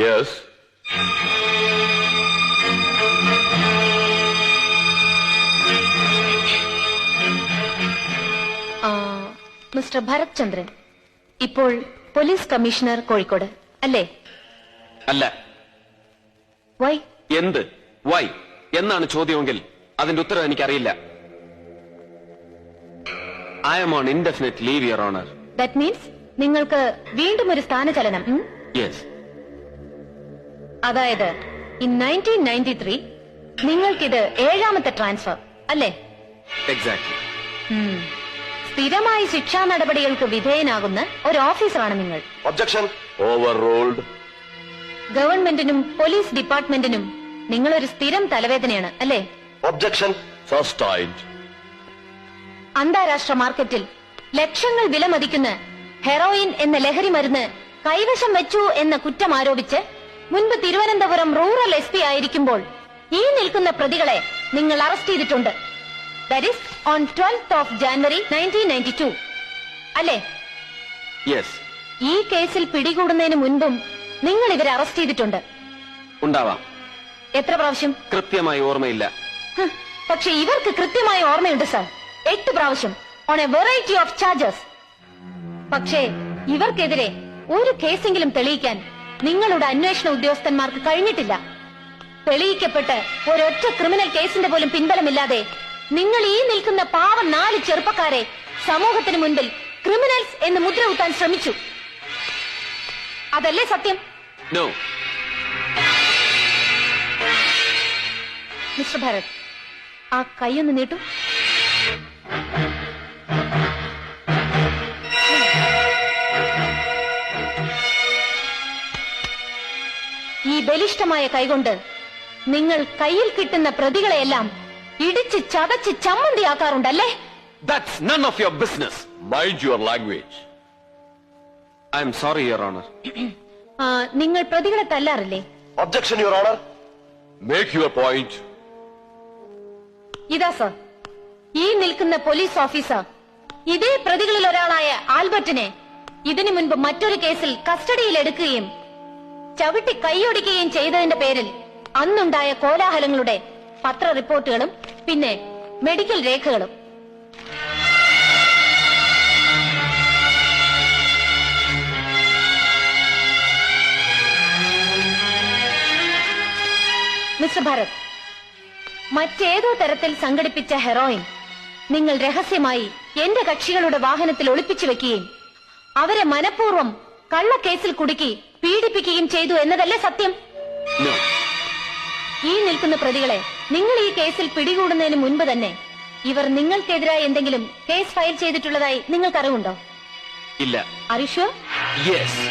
Yes. Mister Bharat ചന്ദ്രൻ, ഇപ്പോൾ police commissioner Kozhikode അല്ലേ? അല്ല. വൈ? എന്ത് വൈ എന്നാണ് ചോദ്യമെങ്കിൽ അതിന്റെ ഉത്തരം എനിക്കറിയില്ല. I M on indefinite leave, your honour. That means നിങ്ങൾക്ക് വീണ്ടും ഒരു സ്ഥാനചലനം? യെസ്. അതായത് ഇൻ 1993 നിങ്ങൾക്കിത് 7ാമത്തെ ട്രാൻസ്ഫർ അല്ലേ? എക്സാക്ട്ലി. സ്ഥിരമായി ശിക്ഷാ നടപടികൾക്ക് വിധേയനാകുന്ന ഒരു ഓഫീസറാണ് നിങ്ങൾ. ഒബ്ജക്ഷൻ. Over ruled. ഗവൺമെന്റിനും പോലീസ് ഡിപ്പാർട്ട്മെന്റിനും നിങ്ങളൊരു സ്ഥിരം തലവേദനയാണ് അല്ലേ? ഒബ്ജക്ഷൻ. സസ്റ്റൈൻഡ്. അന്താരാഷ്ട്ര മാർക്കറ്റിൽ ലക്ഷങ്ങൾ വിലമതിക്കുന്ന ഹെറോയിൻ എന്ന ലഹരി മരുന്ന് കൈവശം വെച്ചു എന്ന കുറ്റം ആരോപിച്ച് മുൻപ് തിരുവനന്തപുരം റൂറൽ SP ആയിരിക്കുമ്പോൾ ഈ നിൽക്കുന്ന പ്രതികളെ നിങ്ങൾ അറസ്റ്റ് ചെയ്തിട്ടുണ്ട്. That is on 12th of January 1992 അല്ലേ? യെസ്. ഈ കേസിൽ പിടികൂടുന്നതിന് മുൻപും നിങ്ങൾ ഇവരെ അറസ്റ്റ് ചെയ്തിട്ടുണ്ട്. ഉണ്ടാവാം. എത്ര പ്രാവശ്യം? കൃത്യമായി ഓർമ്മയില്ല. പക്ഷെ ഇവർക്ക് കൃത്യമായി ഓർമ്മയുണ്ട് സർ. 8 പ്രാവശ്യം on A variety of charges. പക്ഷേ ഇവർക്കെതിരെ ഒരു കേസെങ്കിലും തെളിയിക്കാൻ നിങ്ങളുടെ അന്വേഷണ ഉദ്യോഗസ്ഥന്മാർക്ക് കഴിഞ്ഞിട്ടില്ല. തെളിയിക്കപ്പെട്ട് ഒരൊറ്റ ക്രിമിനൽ കേസിന്റെ പോലും പിൻബലമില്ലാതെ നിങ്ങൾ ഈ നിൽക്കുന്ന പാവം 4 ചെറുപ്പക്കാരെ സമൂഹത്തിന് മുൻപിൽ ക്രിമിനൽസ് എന്ന് മുദ്ര കുത്താൻ ശ്രമിച്ചു. അതല്ലേ സത്യം? നോ. മിസ്റ്റർ ഭരത്, ആ കൈയൊന്ന് നീട്ടു. ഈ ബലിഷ്ഠമായ കൈകൊണ്ട് നിങ്ങൾ കയ്യിൽ കിട്ടുന്ന പ്രതികളെയെല്ലാം ഇടിച്ച് ചതച്ച് ചമ്മന്തിയാക്കാറുണ്ടല്ലേ? That's none of your business. Mind your language. I am sorry, Your Honor. നിങ്ങൾ പ്രതികളെ തല്ലാറില്ലേ? Objection, Your Honor. Make your point. ഇതാ സർ, ഈ നിൽക്കുന്ന പോലീസ് ഓഫീസർ ഇതേ പ്രതികളിൽ ഒരാളായ ആൽബർട്ടിനെ ഇതിനു മുൻപ് മറ്റൊരു കേസിൽ കസ്റ്റഡിയിൽ എടുക്കുകയും ചവിട്ടി കൈയൊടിക്കുകയും ചെയ്തതിന്റെ പേരിൽ അന്നുണ്ടായ കോലാഹലങ്ങളുടെ പത്ര റിപ്പോർട്ടുകളും പിന്നെ മെഡിക്കൽ രേഖകളും. മിസ്റ്റർ ഭരത്, മറ്റേതോ തരത്തിൽ സംഘടിപ്പിച്ച ഹെറോയിൻ നിങ്ങൾ രഹസ്യമായി എന്റെ കക്ഷികളുടെ വാഹനത്തിൽ ഒളിപ്പിച്ചു വെക്കുകയും അവരെ മനഃപൂർവ്വം കള്ളക്കേസിൽ കുടുക്കി പീഡിപ്പിക്കുകയും ചെയ്തു എന്നതല്ലേ സത്യം? ഈ നിൽക്കുന്ന പ്രതികളെ നിങ്ങൾ ഈ കേസിൽ പിടികൂടുന്നതിന് മുൻപ് തന്നെ ഇവർ നിങ്ങൾക്കെതിരായി എന്തെങ്കിലും കേസ് ഫയൽ ചെയ്തിട്ടുള്ളതായി നിങ്ങൾക്കറിവുണ്ടോ? ഇല്ല. Are you sure? Yes.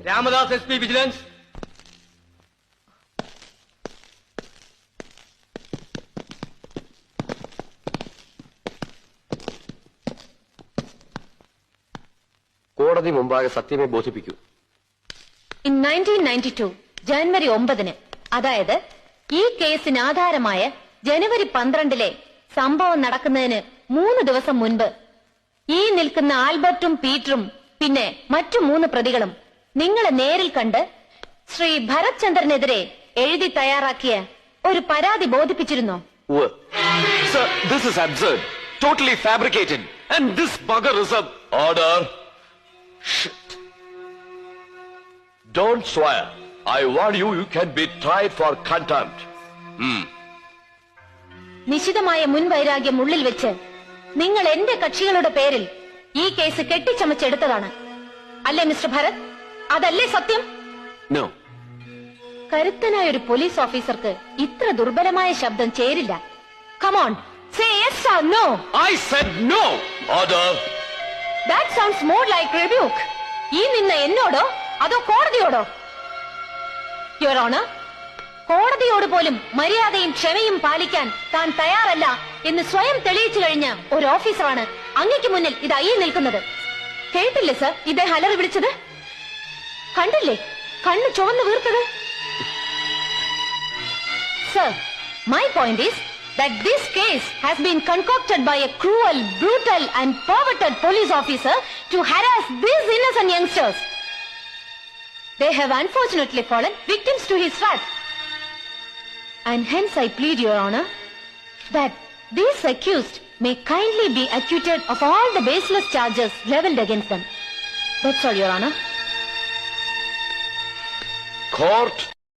Ramadas SP vigilance. കോടതി മുമ്പാകെ സത്യമേ ബോധിപ്പിക്കൂ. ഇൻ 1992 ജനുവരി 9 അതായത് ഈ കേസിന് ആധാരമായ ജനുവരി 12 സംഭവം നടക്കുന്നതിന് 3 ദിവസം മുൻപ് ഈ നിൽക്കുന്ന ആൽബർട്ടും പീറ്ററും പിന്നെ മറ്റു 3 പ്രതികളും നിങ്ങളെ നേരിൽ കണ്ട് ശ്രീ ഭരത് ചന്ദ്രനെതിരെ എഴുതി തയ്യാറാക്കിയ ഒരു പരാതി ബോധിപ്പിച്ചിരുന്നോ? Sir, this is absurd. Totally fabricated. And this bugger is a... Order. Shit. Don't swear. I warn you, you can be tried for contempt. നിശിതമായ മുൻവൈരാഗ്യം ഉള്ളിൽ വെച്ച് നിങ്ങൾ എന്റെ കക്ഷികളുടെ പേരിൽ ഈ കേസ് കെട്ടിച്ചമച്ചെടുത്തതാണ് അല്ലേ മിസ്റ്റർ ഭരത്? അതല്ലേ സത്യം? No. കരുത്തനായ ഒരു പോലീസ് ഓഫീസർക്ക് ഇത്ര ദുർബലമായ ശബ്ദം ചേരില്ല. Come on, say yes or no. I said no. Order. That sounds more like rebuke. ഈ നിന്ന എന്നോടോ അതോ കോടതിയോടോ? Your Honor, കോടതിയോട് പോലും മര്യാദയും ക്ഷമയും പാലിക്കാൻ താൻ തയ്യാറല്ല എന്ന് സ്വയം തെളിയിച്ചു കഴിഞ്ഞ ഒരു ഓഫീസറാണ് അങ്ങയ്ക്ക് മുന്നിൽ ഇതായി നിൽക്കുന്നത്. കേട്ടില്ലേ സർ ഇദ്ദേഹം അലറി വിളിച്ചത്? കണ്ടില്ലേ കണ്ണ് ചുവന്നു വീർത്തത്? Sir, My point is that this case has been concocted by a cruel, brutal and perverted police officer to harass these innocent youngsters. They have unfortunately fallen victims to his wrath. And hence I plead, Your Honor, that these accused may kindly be acquitted of all the baseless charges leveled against them. That's all, Your Honor. Court